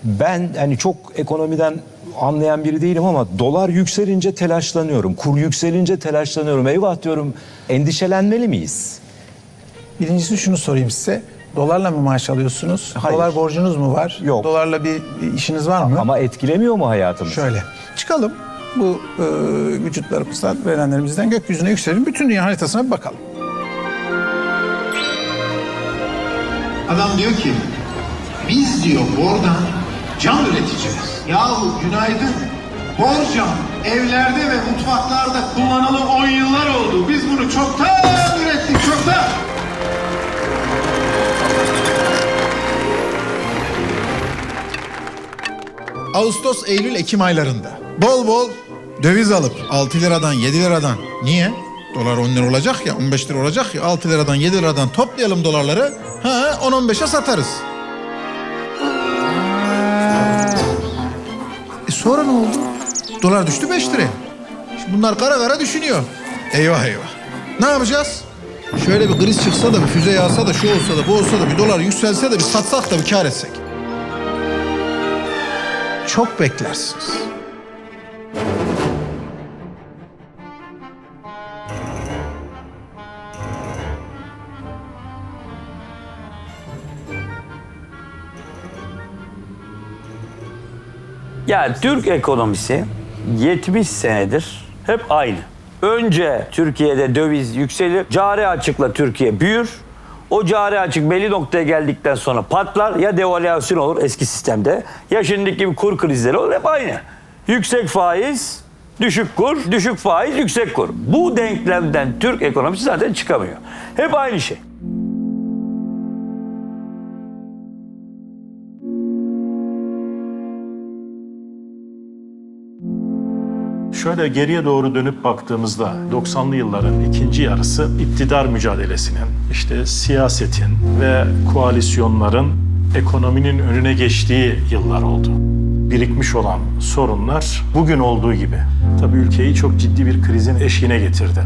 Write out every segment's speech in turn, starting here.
Ben hani çok ekonomiden anlayan biri değilim ama dolar yükselince telaşlanıyorum. Kur yükselince telaşlanıyorum. Eyvah diyorum, endişelenmeli miyiz? Birincisi şunu sorayım size. Dolarla mı maaş alıyorsunuz? Hayır. Dolar borcunuz mu var? Yok. Dolarla bir işiniz var mı? Ama etkilemiyor mu hayatımızı? Şöyle çıkalım. Bu vücutlarımızdan, bedenlerimizden gökyüzüne yükselelim. Bütün dünya haritasına bir bakalım. Adam diyor ki biz diyor bordan cam üreteceğiz. Yahu günaydın. Bor cam evlerde ve mutfaklarda kullanalı 10 yıllar oldu. Biz bunu çoktan ürettik, çoktan. Ağustos, Eylül, Ekim aylarında bol bol döviz alıp 6 liradan 7 liradan, niye? Dolar 10 lira olacak ya, 15 lira olacak ya, 6 liradan 7 liradan toplayalım dolarları, 10-15'e satarız. Sonra ne oldu? Dolar düştü 5 liraya. Şimdi bunlar kara kara düşünüyor. Eyvah eyvah. Ne yapacağız? Şöyle bir kriz çıksa da, bir füze yağsa da, şu olsa da, bu olsa da, bir dolar yükselse de, bir satsak da bir kâr etsek. Çok beklersiniz. Yani Türk ekonomisi 70 senedir hep aynı. Önce Türkiye'de döviz yükselir, cari açıkla Türkiye büyür. O cari açık belli noktaya geldikten sonra patlar. Ya devalüasyon olur eski sistemde, ya şimdiki gibi kur krizleri olur, hep aynı. Yüksek faiz, düşük kur, düşük faiz, yüksek kur. Bu denklemden Türk ekonomisi zaten çıkamıyor. Hep aynı şey. Şöyle geriye doğru dönüp baktığımızda 90'lı yılların ikinci yarısı iktidar mücadelesinin, işte siyasetin ve koalisyonların ekonominin önüne geçtiği yıllar oldu. Birikmiş olan sorunlar bugün olduğu gibi tabii ülkeyi çok ciddi bir krizin eşiğine getirdi.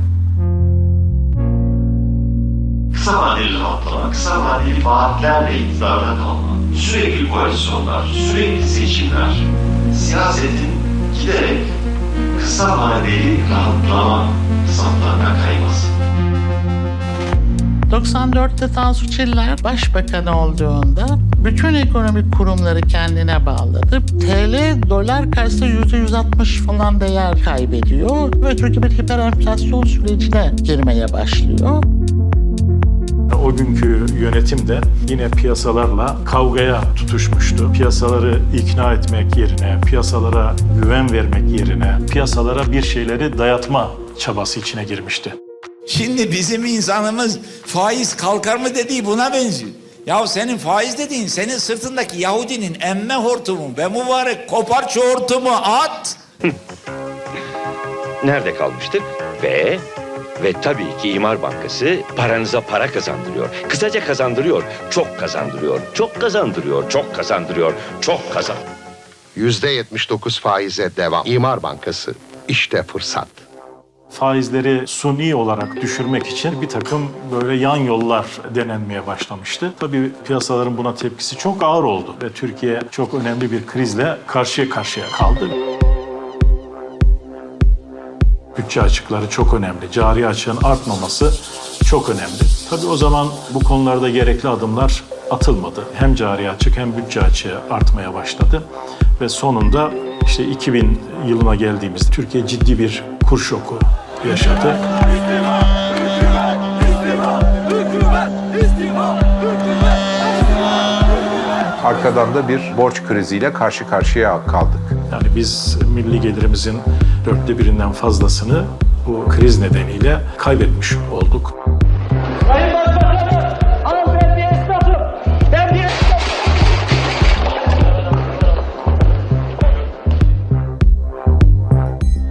Kısa vadeli rahatlama, kısa vadeli vaatlerle iktidarda kalma, sürekli koalisyonlar, sürekli seçimler, siyasetin giderek kısa vadeli rahatlama saflarına kayması. 94'te Tansu Çiller başbakan olduğunda bütün ekonomik kurumları kendine bağladı. TL dolar karşısında %160 falan değer kaybediyor ve Türkiye bir hiperenflasyon sürecine girmeye başlıyor. O günkü yönetim de yine piyasalarla kavgaya tutuşmuştu. Piyasaları ikna etmek yerine, piyasalara güven vermek yerine, piyasalara bir şeyleri dayatma çabası içine girmişti. Şimdi bizim insanımız faiz kalkar mı dediği buna benziyor. Ya senin faiz dediğin senin sırtındaki Yahudinin emme hortumu ve mübarek kopar şu hortumu at. Nerede kalmıştık? Ve tabii ki İmar Bankası paranıza para kazandırıyor. Kısaca kazandırıyor, çok kazandırıyor, çok kazandırıyor, çok kazandırıyor, çok kazan. %79 faize devam. İmar Bankası, işte fırsat. Faizleri suni olarak düşürmek için bir takım böyle yan yollar denenmeye başlamıştı. Tabii piyasaların buna tepkisi çok ağır oldu ve Türkiye çok önemli bir krizle karşıya karşıya kaldı. Bütçe açıkları çok önemli. Cari açığın artmaması çok önemli. Tabii o zaman bu konularda gerekli adımlar atılmadı. Hem cari açık hem bütçe açığı artmaya başladı. Ve sonunda işte 2000 yılına geldiğimizde Türkiye ciddi bir kur şoku yaşadı. Arkadan da bir borç kriziyle karşı karşıya kaldık. Yani biz milli gelirimizin 1/4'ünden fazlasını bu kriz nedeniyle kaybetmiş olduk. Sayın Başbakanım, al ben bir esnafım. Ben bir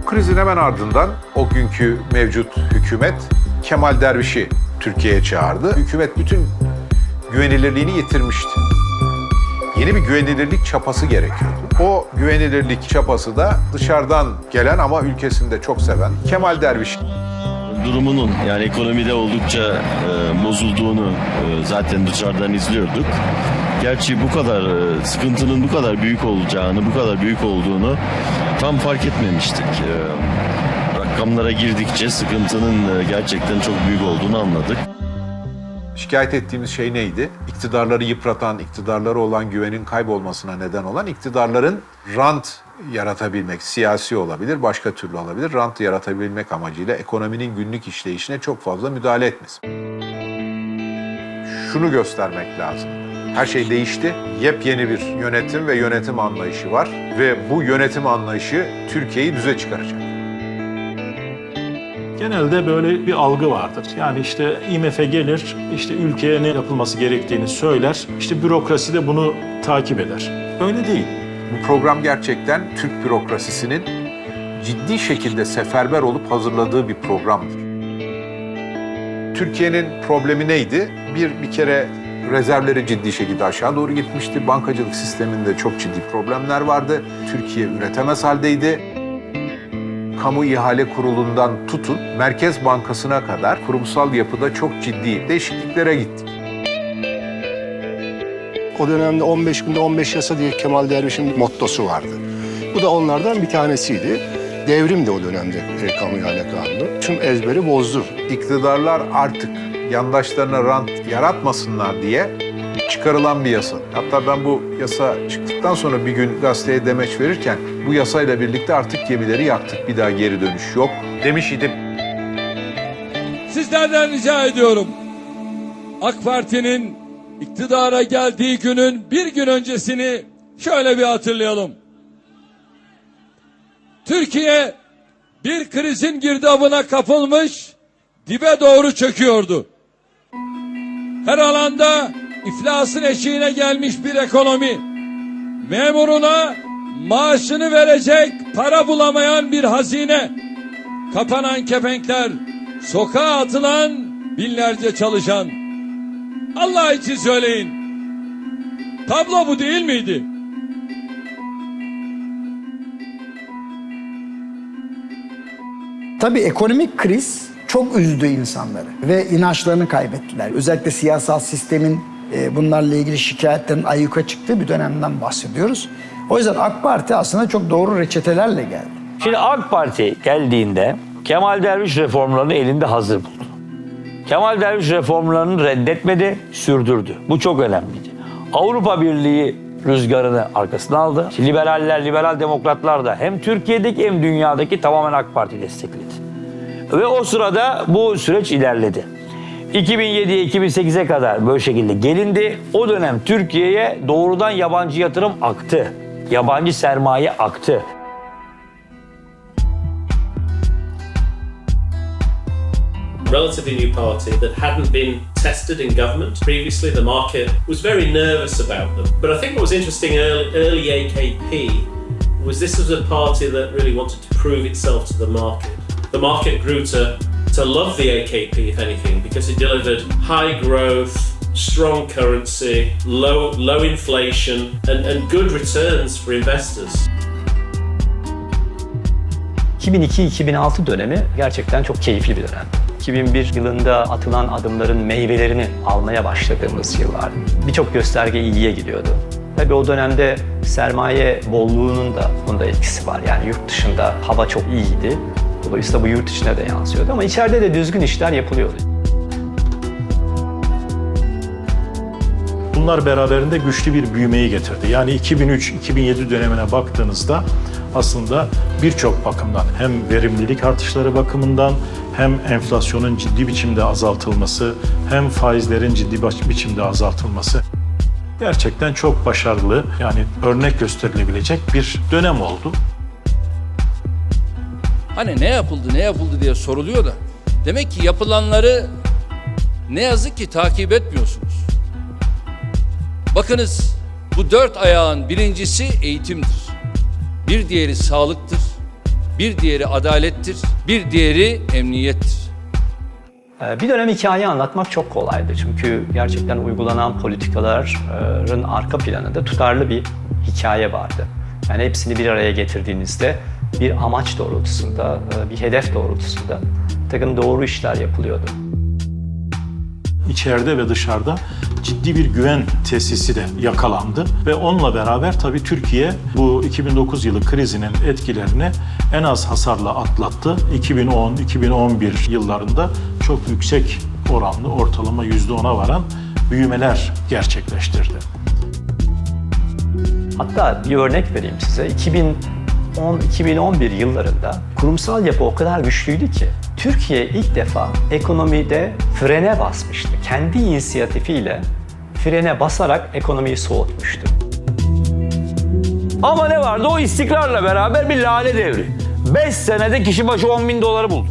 Krizin hemen ardından o günkü mevcut hükümet Kemal Derviş'i Türkiye'ye çağırdı. Hükümet bütün güvenilirliğini yitirmişti. Yeni bir güvenilirlik çapası gerekiyordu. O güvenilirlik çapası da dışarıdan gelen ama ülkesinde çok seven Kemal Derviş. durumunun yani ekonomide oldukça bozulduğunu zaten dışarıdan izliyorduk. Gerçi bu kadar sıkıntının bu kadar büyük olacağını, bu kadar büyük olduğunu tam fark etmemiştik. Rakamlara girdikçe sıkıntının gerçekten çok büyük olduğunu anladık. Şikayet ettiğimiz şey neydi? İktidarları yıpratan, iktidarlara olan güvenin kaybolmasına neden olan iktidarların rant yaratabilmek, siyasi olabilir, başka türlü olabilir, rant yaratabilmek amacıyla ekonominin günlük işleyişine çok fazla müdahale etmesi. Şunu göstermek lazım. Her şey değişti. Yepyeni bir yönetim ve yönetim anlayışı var ve bu yönetim anlayışı Türkiye'yi düze çıkaracak. Genelde böyle bir algı vardır. Yani işte IMF gelir, işte ülkeye ne yapılması gerektiğini söyler, işte bürokrasi de bunu takip eder. Öyle değil. Bu program gerçekten Türk bürokrasisinin ciddi şekilde seferber olup hazırladığı bir programdır. Türkiye'nin problemi neydi? Bir kere rezervleri ciddi şekilde aşağı doğru gitmişti. Bankacılık sisteminde çok ciddi problemler vardı. Türkiye üretemez haldeydi. Kamu İhale Kurulu'ndan tutun, Merkez Bankası'na kadar kurumsal yapıda çok ciddi değişikliklere gittik. O dönemde 15 günde 15 yasa diye Kemal Derviş'in bir mottosu vardı. Bu da onlardan bir tanesiydi. Devrim de o dönemde Kamu İhale Kanunu. Tüm ezberi bozdu. İktidarlar artık yandaşlarına rant yaratmasınlar diye çıkarılan bir yasa. Hatta ben bu yasa çıktıktan sonra bir gün gazeteye demeç verirken bu yasayla birlikte artık gemileri yaktık, bir daha geri dönüş yok demiş idim. Sizlerden rica ediyorum. AK Parti'nin iktidara geldiği günün bir gün öncesini şöyle bir hatırlayalım. Türkiye bir krizin girdabına kapılmış, dibe doğru çöküyordu. Her alanda iflasın eşiğine gelmiş bir ekonomi, memuruna maaşını verecek para bulamayan bir hazine, kapanan kepenkler, sokağa atılan binlerce çalışan. Allah için söyleyin, tablo bu değil miydi? Tabii ekonomik kriz çok üzdü insanları ve inançlarını kaybettiler. Özellikle siyasal sistemin bunlarla ilgili şikayetlerin ayyuka çıktığı bir dönemden bahsediyoruz. O yüzden AK Parti aslında çok doğru reçetelerle geldi. Şimdi AK Parti geldiğinde Kemal Derviş reformlarını elinde hazır buldu. Kemal Derviş reformlarını reddetmedi, sürdürdü. Bu çok önemliydi. Avrupa Birliği rüzgarını arkasına aldı. Liberaller, liberal demokratlar da hem Türkiye'deki hem dünyadaki tamamen AK Parti destekledi. Ve o sırada bu süreç ilerledi. 2007'ye 2008'e kadar böyle şekilde gelindi. O dönem Türkiye'ye doğrudan yabancı yatırım aktı. Yabancı sermaye aktı. Relatively new party that hadn't been tested in government. Previously, the market was very nervous about them. But I think what was interesting early AKP was this was a party that really wanted to prove itself to the market. The market grew to love the AKP, if anything, because it delivered high growth, strong currency, low inflation, and good returns for investors. 2002-2006 dönemi gerçekten çok keyifli bir dönem. 2001 yılında atılan adımların meyvelerini almaya başladığımız yıllar. Birçok gösterge iyiye gidiyordu. Tabii o dönemde sermaye bolluğunun da bunda etkisi var. Yani yurt dışında hava çok iyiydi. Dolayısıyla bu yurt içine de yansıyordu ama içeride de düzgün işler yapılıyordu. Bunlar beraberinde güçlü bir büyümeyi getirdi. Yani 2003-2007 dönemine baktığınızda aslında birçok bakımdan hem verimlilik artışları bakımından hem enflasyonun ciddi biçimde azaltılması hem faizlerin ciddi biçimde azaltılması gerçekten çok başarılı, yani örnek gösterilebilecek bir dönem oldu. Hani ne yapıldı diye soruluyor da demek ki yapılanları ne yazık ki takip etmiyorsunuz. Bakınız, bu 4 ayağın birincisi eğitimdir. Bir diğeri sağlıktır. Bir diğeri adalettir. Bir diğeri emniyettir. Bir dönem hikaye anlatmak çok kolaydı. Çünkü gerçekten uygulanan politikaların arka planında tutarlı bir hikaye vardı. Yani hepsini bir araya getirdiğinizde bir amaç doğrultusunda, bir hedef doğrultusunda bir takım doğru işler yapılıyordu. İçeride ve dışarıda ciddi bir güven tesisi de yakalandı ve onunla beraber tabii Türkiye bu 2009 yılı krizinin etkilerini en az hasarla atlattı. 2010-2011 yıllarında çok yüksek oranlı ortalama %10'a varan büyümeler gerçekleştirdi. Hatta bir örnek vereyim size. 2010-2011 yıllarında kurumsal yapı o kadar güçlüydü ki Türkiye ilk defa ekonomide frene basmıştı. Kendi inisiyatifiyle frene basarak ekonomiyi soğutmuştu. Ama ne vardı? O istikrarla beraber bir lale devri. 5 senede kişi başı 10 bin doları buldu.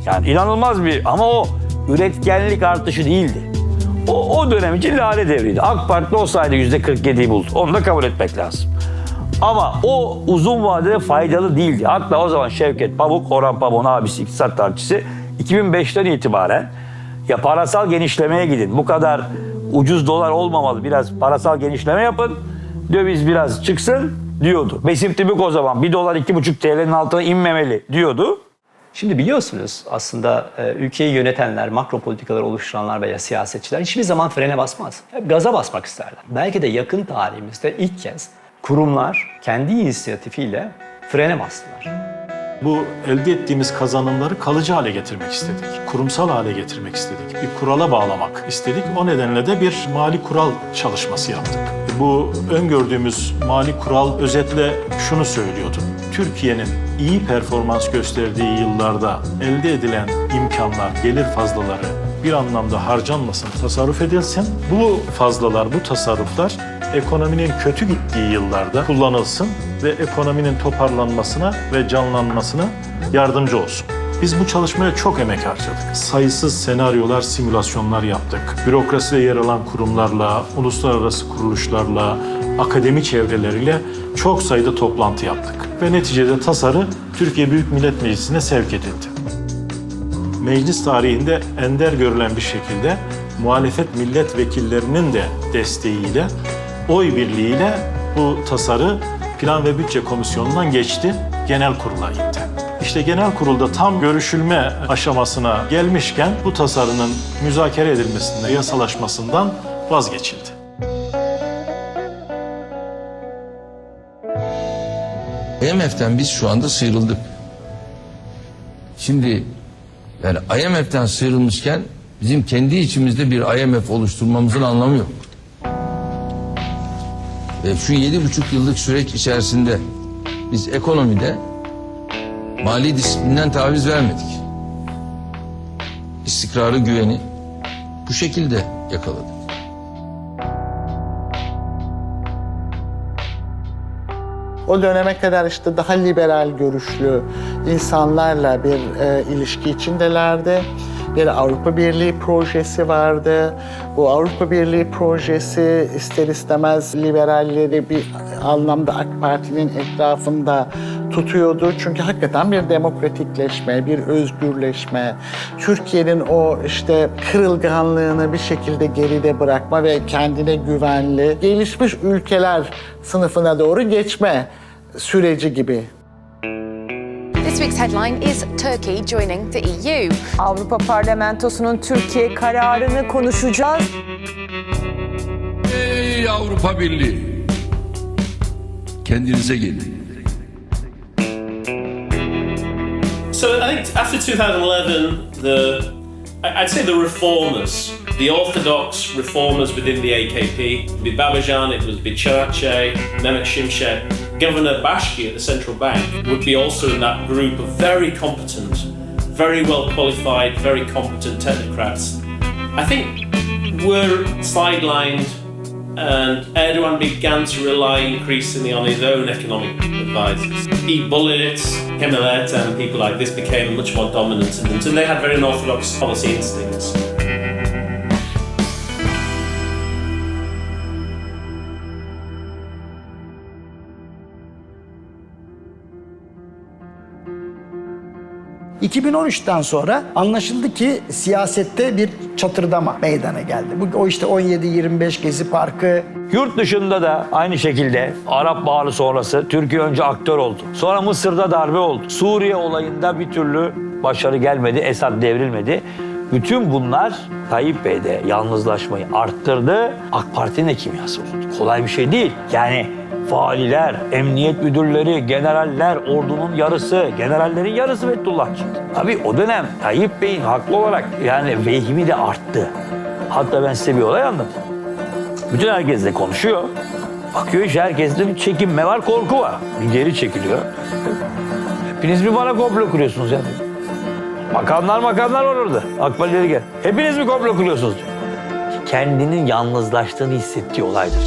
Yani inanılmaz bir, ama o üretkenlik artışı değildi. O dönem için lale devriydi. AK Parti olsaydı %47'yi buldu. Onu da kabul etmek lazım. Ama o uzun vadede faydalı değildi. Hatta o zaman Şevket Pamuk, Orhan Pamuk'un abisi, iktisat tarihçisi 2005'ten itibaren ya parasal genişlemeye gidin. Bu kadar ucuz dolar olmamalı. Biraz parasal genişleme yapın. Döviz biraz çıksın diyordu. Besim Tübük o zaman 1 dolar 2,5 TL'nin altına inmemeli diyordu. Şimdi biliyorsunuz aslında ülkeyi yönetenler, makro politikaları oluşturanlar veya siyasetçiler hiçbir zaman frene basmaz. Hep gaza basmak isterler. Belki de yakın tarihimizde ilk kez kurumlar kendi inisiyatifiyle frene bastılar. Bu elde ettiğimiz kazanımları kalıcı hale getirmek istedik. Kurumsal hale getirmek istedik. Bir kurala bağlamak istedik. O nedenle de bir mali kural çalışması yaptık. Bu öngördüğümüz mali kural özetle şunu söylüyordu. Türkiye'nin iyi performans gösterdiği yıllarda elde edilen imkanlar, gelir fazlaları bir anlamda harcanmasın, tasarruf edilsin. Bu fazlalar, bu tasarruflar ekonominin kötü gittiği yıllarda kullanılsın ve ekonominin toparlanmasına ve canlanmasına yardımcı olsun. Biz bu çalışmaya çok emek harcadık. Sayısız senaryolar, simülasyonlar yaptık. Bürokraside yer alan kurumlarla, uluslararası kuruluşlarla, akademi çevreleriyle çok sayıda toplantı yaptık. Ve neticede tasarı Türkiye Büyük Millet Meclisi'ne sevk edildi. Meclis tarihinde ender görülen bir şekilde muhalefet milletvekillerinin de desteğiyle, oy birliğiyle bu tasarı Plan ve Bütçe Komisyonu'ndan geçti, genel kurula indi. İşte genel kurulda tam görüşülme aşamasına gelmişken bu tasarının müzakere edilmesinden, yasalaşmasından vazgeçildi. IMF'den biz şu anda sıyrıldık. Şimdi yani IMF'den sıyrılmışken bizim kendi içimizde bir IMF oluşturmamızın anlamı yok. Şu 7,5 yıllık süreç içerisinde biz ekonomide mali disiplinden taviz vermedik. İstikrarı, güveni bu şekilde yakaladık. O döneme kadar işte daha liberal görüşlü insanlarla bir ilişki içindelerdi. Bir Avrupa Birliği projesi vardı. Bu Avrupa Birliği projesi ister istemez liberalleri bir anlamda AK Parti'nin etrafında tutuyordu. Çünkü hakikaten bir demokratikleşme, bir özgürleşme, Türkiye'nin o işte kırılganlığını bir şekilde geride bırakma ve kendine güvenli, gelişmiş ülkeler sınıfına doğru geçme süreci gibi. This week's headline is Turkey joining the EU. Avrupa Parlamentosu'nun Türkiye kararını konuşacağız. Ey Avrupa Birliği! Kendinize gelin. So I think after 2011, I'd say the reformers, the orthodox reformers within the AKP, with Babajan, it was Bicace, Mehmet Şimşek, Governor Bashki at the central bank would be also in that group of very competent, very well qualified, very competent technocrats. I think were sidelined, and Erdogan began to rely increasingly on his own economic advisors. Pete Bullitt, Kemalet, and people like this became much more dominant in them, and they had very unorthodox policy instincts. ...2013'ten sonra anlaşıldı ki siyasette bir çatırdama meydana geldi. O işte 17-25 Gezi Parkı. Yurt dışında da aynı şekilde Arap Baharı sonrası Türkiye önce aktör oldu. Sonra Mısır'da darbe oldu. Suriye olayında bir türlü başarı gelmedi, Esad devrilmedi. Bütün bunlar Tayyip Bey'de yalnızlaşmayı arttırdı. AK Parti'nin de kimyası oldu. Kolay bir şey değil. Yani valiler, emniyet müdürleri, generaller, ordunun yarısı, generallerin yarısı Fethullahçı. Tabii o dönem Tayyip Bey'in haklı olarak yani vehimi de arttı. Hatta ben size bir olay anlatayım. Bütün herkesle konuşuyor. Bakıyor işte herkeste bir çekinme var, korku var. Bir geri çekiliyor. Hepiniz mi bana komplo kuruyorsunuz ya? Makamlar var orada. Akballeri gel. Hepiniz mi komplo kuruyorsunuz? Kendinin yalnızlaştığını hissettiği olaydır.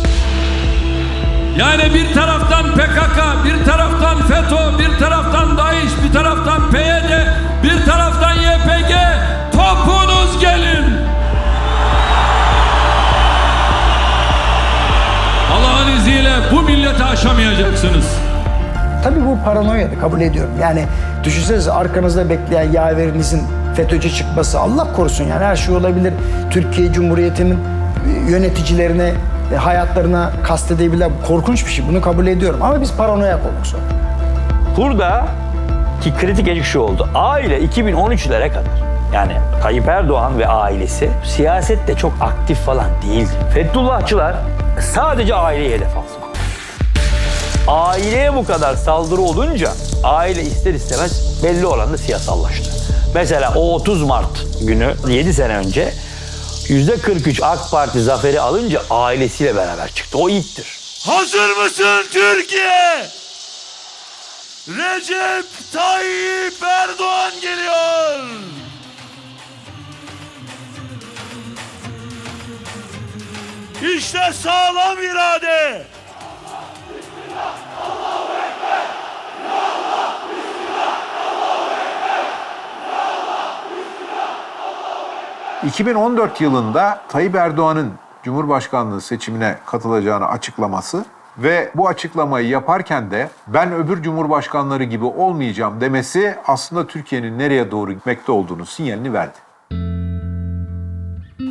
Yani bir taraftan PKK, bir taraftan FETÖ, bir taraftan DAEŞ, bir taraftan PYD, bir taraftan YPG. Topunuz gelin. Allah'ın izniyle bu milleti aşamayacaksınız. Tabii bu paranoyadı, kabul ediyorum. Yani düşünsenize arkanızda bekleyen yaverinizin FETÖ'cü çıkması, Allah korusun yani her şey olabilir. Türkiye Cumhuriyeti'nin yöneticilerine, hayatlarına kastedebilen korkunç bir şey. Bunu kabul ediyorum ama biz paranoyak olduk sonra. Burada ki kritik elik şu oldu. Aile 2013'lere kadar yani Tayyip Erdoğan ve ailesi siyasette çok aktif falan değildi. Fethullahçılar sadece aileye hedef aldı. Aileye bu kadar saldırı olunca aile ister istemez belli oranda siyasallaştı. Mesela o 30 Mart günü 7 sene önce %43 AK Parti zaferi alınca ailesiyle beraber çıktı. O ilktir. Hazır mısın Türkiye? Recep Tayyip Erdoğan geliyor. İşte sağlam irade. 2014 yılında Tayyip Erdoğan'ın Cumhurbaşkanlığı seçimine katılacağını açıklaması ve bu açıklamayı yaparken de ben öbür cumhurbaşkanları gibi olmayacağım demesi aslında Türkiye'nin nereye doğru gitmekte olduğunu sinyalini verdi.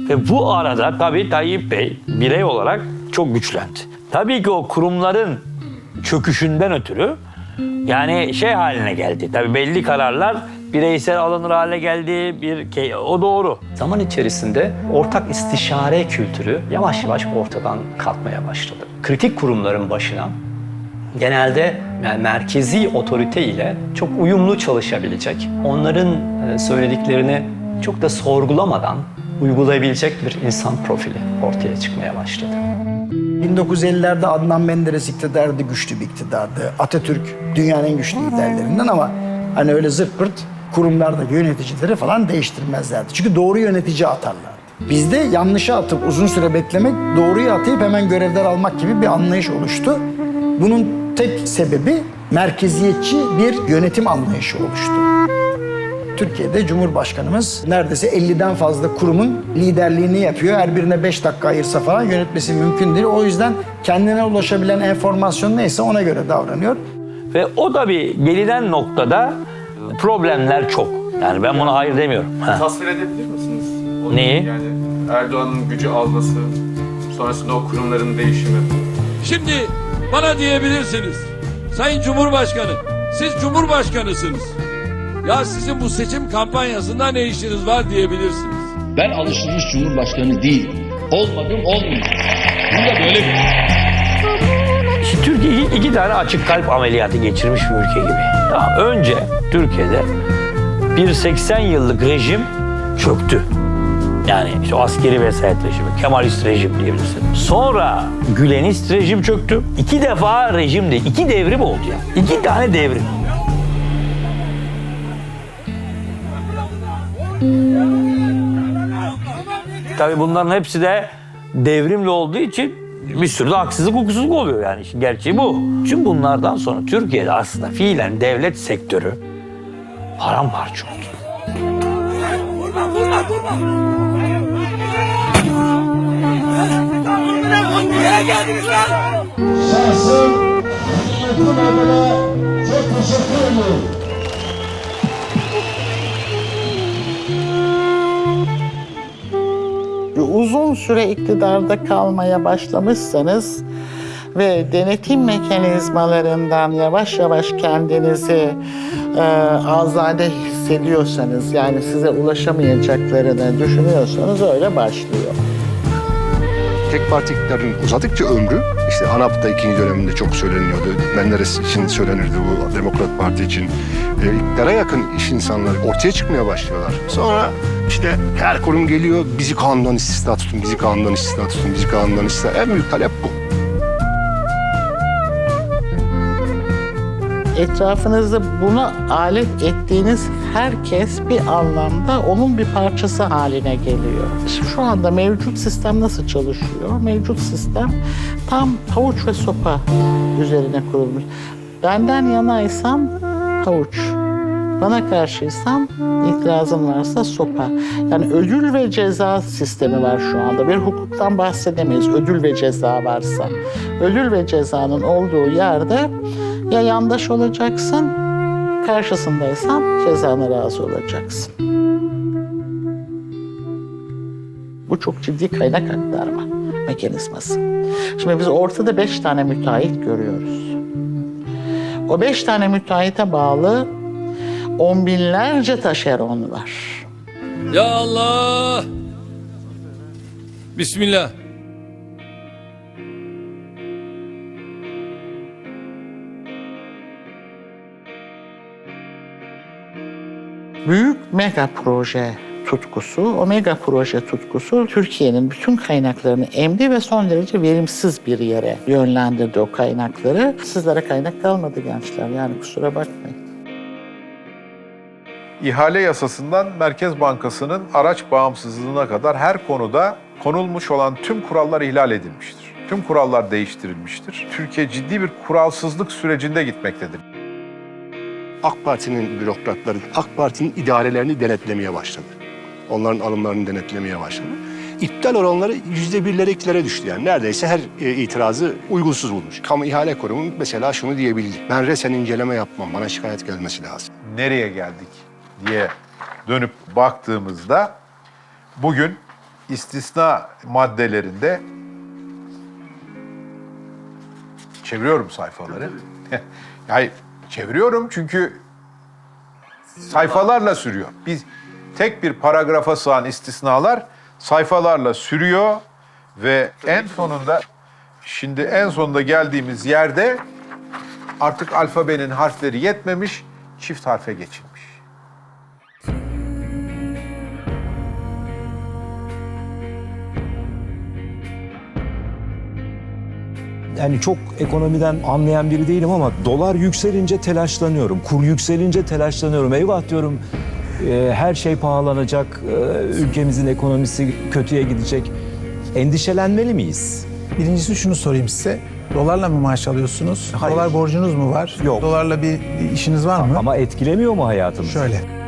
Ve bu arada tabii Tayyip Bey birey olarak çok güçlendi. Tabii ki o kurumların çöküşünden ötürü yani haline geldi. Tabii belli kararlar bireysel alınır hale geldi. O doğru. Zaman içerisinde ortak istişare kültürü yavaş yavaş ortadan kalkmaya başladı. Kritik kurumların başına genelde yani merkezi otorite ile çok uyumlu çalışabilecek, onların söylediklerini çok da sorgulamadan uygulayabilecek bir insan profili ortaya çıkmaya başladı. 1950'lerde Adnan Menderes iktidardı, güçlü bir iktidardı. Atatürk dünyanın en güçlü liderlerinden ama hani öyle zırt pırt kurumlarda yöneticileri falan değiştirmezlerdi. Çünkü doğru yönetici atarlardı. Bizde yanlışı atıp uzun süre beklemek, doğruyu atayıp hemen görevler almak gibi bir anlayış oluştu. Bunun tek sebebi merkeziyetçi bir yönetim anlayışı oluştu. Türkiye'de Cumhurbaşkanımız neredeyse 50'den fazla kurumun liderliğini yapıyor. Her birine 5 dakika ayırsa falan yönetmesi mümkün değil. O yüzden kendine ulaşabilen enformasyon neyse ona göre davranıyor. Ve o da bir gelinen noktada problemler çok. Yani ben buna hayır demiyorum. Tasvir edebilir misiniz? Neyi? Yani Erdoğan'ın gücü alması, sonrasında o kurumların değişimi. Şimdi bana diyebilirsiniz. Sayın Cumhurbaşkanı, siz Cumhurbaşkanısınız. Ya sizin bu seçim kampanyasında ne işiniz var diyebilirsiniz. Ben alışılmış Cumhurbaşkanı değilim. Olmadım, olmayacağım. Bu da böyle bir İşte Türkiye 2 tane açık kalp ameliyatı geçirmiş bir ülke gibi. Daha önce Türkiye'de bir 80 yıllık rejim çöktü. Yani işte o askeri vesayet rejimi, Kemalist rejim diyebilirsin. Sonra Gülenist rejim çöktü. 2 defa rejim değil, 2 devrim oldu ya. 2 tane devrim. Tabii bunların hepsi de devrimli olduğu için bir sürü de haksızlık, hukuksuzluk oluyor yani. İşin gerçeği bu. Tüm bunlardan sonra Türkiye'de aslında fiilen devlet sektörü paramparça oldu. Şahsım Hükümetin adına çok teşekkür ediyorum. Uzun süre iktidarda kalmaya başlamışsanız ve denetim mekanizmalarından yavaş yavaş kendinizi azade hissediyorsanız, yani size ulaşamayacaklarını düşünüyorsanız öyle başlıyor. Tek parti iktidarın uzadıkça ömrü, işte ANAP'ta ikinci döneminde çok söyleniyordu. Menderes için söylenirdi, bu Demokrat Parti için. İktidara yakın iş insanları ortaya çıkmaya başlıyorlar. Sonra işte her kurum geliyor, bizi kanundan istisna tutun, bizi kanundan istisna tutun, bizi kanundan istisna. En büyük talep bu. Etrafınızda buna alet ettiğiniz herkes bir anlamda onun bir parçası haline geliyor. Şu anda mevcut sistem nasıl çalışıyor? Mevcut sistem tam havuç ve sopa üzerine kurulmuş. Benden yanaysam havuç, bana karşıysam itirazım varsa sopa. Yani ödül ve ceza sistemi var şu anda. Bir hukuktan bahsedemeyiz ödül ve ceza varsa. Ödül ve cezanın olduğu yerde ya yandaş olacaksın, karşısındaysan cezana razı olacaksın. Bu çok ciddi kaynak aktarma mekanizması. Şimdi biz ortada 5 tane müteahhit görüyoruz. O 5 tane müteahhite bağlı on binlerce taşeron var. Ya Allah! Bismillah. Büyük mega proje tutkusu, o mega proje tutkusu Türkiye'nin bütün kaynaklarını emdi ve son derece verimsiz bir yere yönlendirdi o kaynakları. Sizlere kaynak kalmadı gençler, yani kusura bakmayın. İhale yasasından Merkez Bankası'nın araç bağımsızlığına kadar her konuda konulmuş olan tüm kurallar ihlal edilmiştir. Tüm kurallar değiştirilmiştir. Türkiye ciddi bir kuralsızlık sürecinde gitmektedir. AK Parti'nin bürokratları, AK Parti'nin idarelerini denetlemeye başladı. Onların alımlarını denetlemeye başladı. İptal oranları %1'lere, 2'lere düştü yani. Neredeyse her itirazı uygunsuz bulmuş. Kamu İhale Kurumu mesela şunu diyebildi. Ben resen inceleme yapmam, bana şikayet gelmesi lazım. Nereye geldik diye dönüp baktığımızda bugün istisna maddelerinde çeviriyorum sayfaları. Yani çeviriyorum çünkü sayfalarla sürüyor. Biz tek bir paragrafa sığan istisnalar sayfalarla sürüyor ve en sonunda geldiğimiz yerde artık alfabenin harfleri yetmemiş, çift harfe geçilmiş. Yani çok ekonomiden anlayan biri değilim ama dolar yükselince telaşlanıyorum. Kur yükselince telaşlanıyorum. Eyvah diyorum, her şey pahalanacak, ülkemizin ekonomisi kötüye gidecek. Endişelenmeli miyiz? Birincisi şunu sorayım size. Dolarla mı maaş alıyorsunuz? Hayır. Dolar borcunuz mu var? Yok. Dolarla bir işiniz var mı? Ama etkilemiyor mu hayatımızı? Şöyle.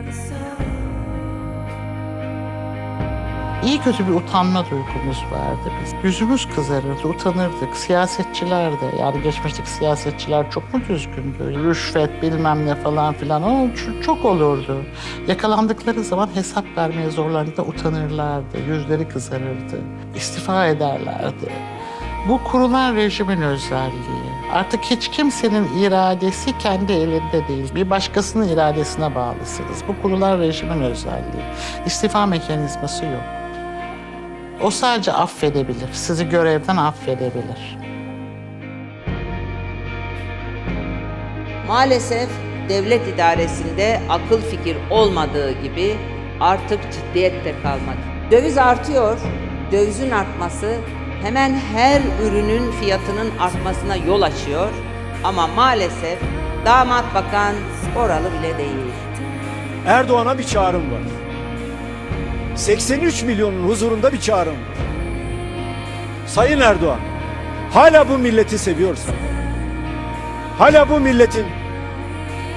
İyi kötü bir utanma duygumuz vardı biz. Yüzümüz kızarırdı, utanırdık. Siyasetçiler de, yani geçmişteki siyasetçiler çok mu düzgündü? Rüşvet bilmem ne falan filan, o çok olurdu. Yakalandıkları zaman hesap vermeye zorlandığında utanırlardı, yüzleri kızarırdı, istifa ederlerdi. Bu kurulan rejimin özelliği. Artık hiç kimsenin iradesi kendi elinde değil. Bir başkasının iradesine bağlısınız. Bu kurulan rejimin özelliği. İstifa mekanizması yok. O sadece affedebilir. Sizi görevden affedebilir. Maalesef devlet idaresinde akıl fikir olmadığı gibi artık ciddiyet de kalmadı. Döviz artıyor. Dövizin artması hemen her ürünün fiyatının artmasına yol açıyor. Ama maalesef damat bakan oralı bile değil. Erdoğan'a bir çağrım var. 83 milyonun huzurunda bir çağrım var. Sayın Erdoğan, hala bu milleti seviyorsan, hala bu milletin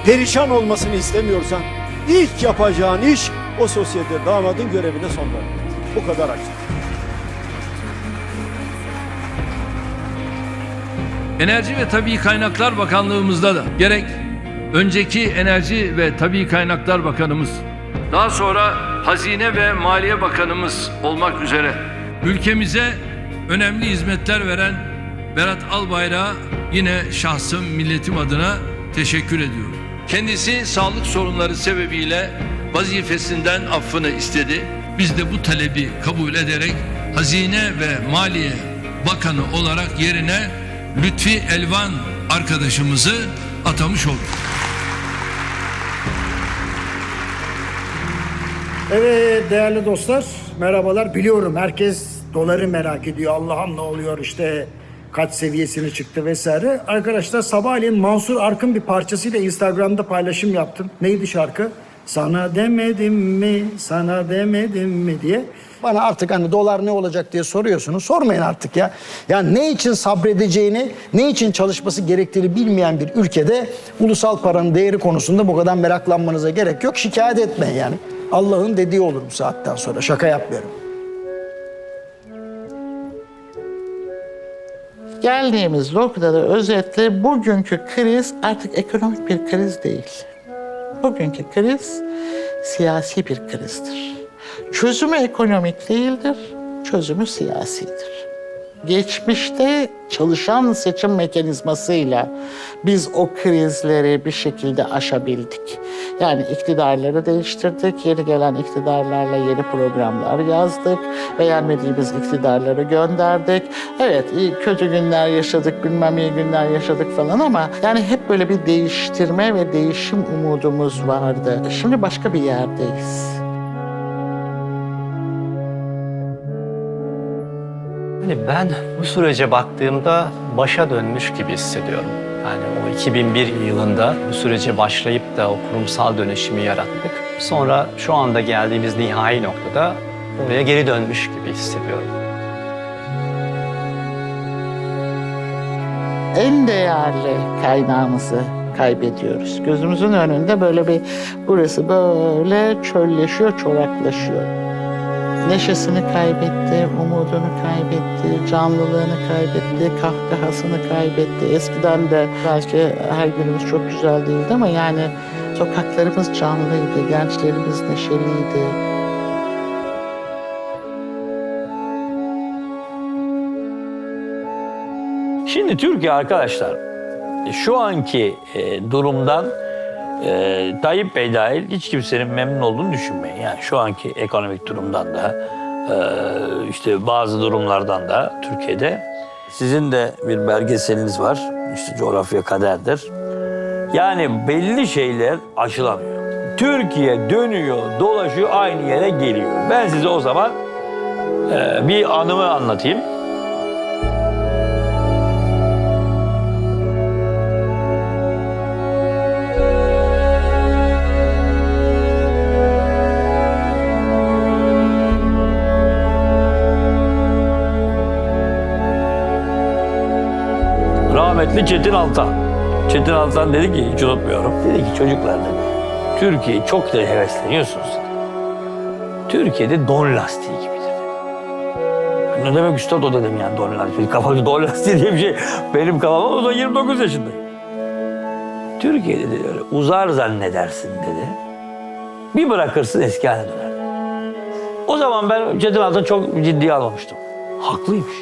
perişan olmasını istemiyorsan, ilk yapacağın iş o sosyete damadın görevine son vermek. Bu kadar açık. Enerji ve Tabii Kaynaklar Bakanlığımızda da gerek önceki Enerji ve Tabii Kaynaklar Bakanımız, daha sonra Hazine ve Maliye Bakanımız olmak üzere ülkemize önemli hizmetler veren Berat Albayrak'a yine şahsım, milletim adına teşekkür ediyorum. Kendisi sağlık sorunları sebebiyle vazifesinden affını istedi. Biz de bu talebi kabul ederek Hazine ve Maliye Bakanı olarak yerine Lütfi Elvan arkadaşımızı atamış olduk. Evet değerli dostlar, merhabalar. Biliyorum herkes doları merak ediyor. Allah'ım ne oluyor işte kaç seviyesine çıktı vesaire. Arkadaşlar sabahleyin Mansur Arkın bir parçasıyla Instagram'da paylaşım yaptım. Neydi şarkı? Sana demedim mi, sana demedim mi diye. Bana artık hani dolar ne olacak diye soruyorsunuz. Sormayın artık ya. Yani ne için sabredeceğini, ne için çalışması gerektiğini bilmeyen bir ülkede ulusal paranın değeri konusunda bu kadar meraklanmanıza gerek yok. Şikayet etmeyin yani. Allah'ın dediği olur bu saatten sonra. Şaka yapmıyorum. Geldiğimiz noktada özetle bugünkü kriz artık ekonomik bir kriz değil. Bugünkü kriz siyasi bir krizdir. Çözümü ekonomik değildir, çözümü siyasidir. Geçmişte çalışan seçim mekanizmasıyla biz o krizleri bir şekilde aşabildik. Yani iktidarları değiştirdik, yeni gelen iktidarlarla yeni programlar yazdık, beğenmediğimiz iktidarları gönderdik. Evet, kötü günler yaşadık, bilmem iyi günler yaşadık falan ama yani hep böyle bir değiştirme ve değişim umudumuz vardı. Şimdi başka bir yerdeyiz. Ben bu sürece baktığımda başa dönmüş gibi hissediyorum. Yani o 2001 yılında bu sürece başlayıp da o kurumsal dönüşümü yarattık. Sonra şu anda geldiğimiz nihai noktada oraya geri dönmüş gibi hissediyorum. En değerli kaynağımızı kaybediyoruz. Gözümüzün önünde böyle bir burası böyle çölleşiyor, çoraklaşıyor. Neşesini kaybetti, umudunu kaybetti, canlılığını kaybetti, kahkahasını kaybetti. Eskiden de belki her günümüz çok güzel değildi ama yani sokaklarımız canlıydı, gençlerimiz neşeliydi. Şimdi Türkiye arkadaşlar şu anki durumdan Tayyip Bey dahil hiç kimsenin memnun olduğunu düşünmeyin. Yani şu anki ekonomik durumdan da işte bazı durumlardan da Türkiye'de. Sizin de bir belgeseliniz var. İşte coğrafya kaderdir. Yani belli şeyler aşılamıyor. Türkiye dönüyor, dolaşıyor, aynı yere geliyor. Ben size o zaman bir anımı anlatayım. Rahmetli Çetin Altan. Çetin Altan dedi ki, hiç unutmuyorum. Dedi ki çocuklar dedi, Türkiye'yi çok da hevesleniyorsunuz dedi. Türkiye'de don lastiği gibidir. Ne demek üstad o dedim yani don lastiği. Kafamda don lastiği diye bir şey. Benim kafamda o da 29 yaşındayım. Türkiye'de dedi öyle uzar zannedersin dedi. Bir bırakırsın eski haline döner. O zaman ben Çetin Altan'ı çok ciddiye almamıştım. Haklıymış.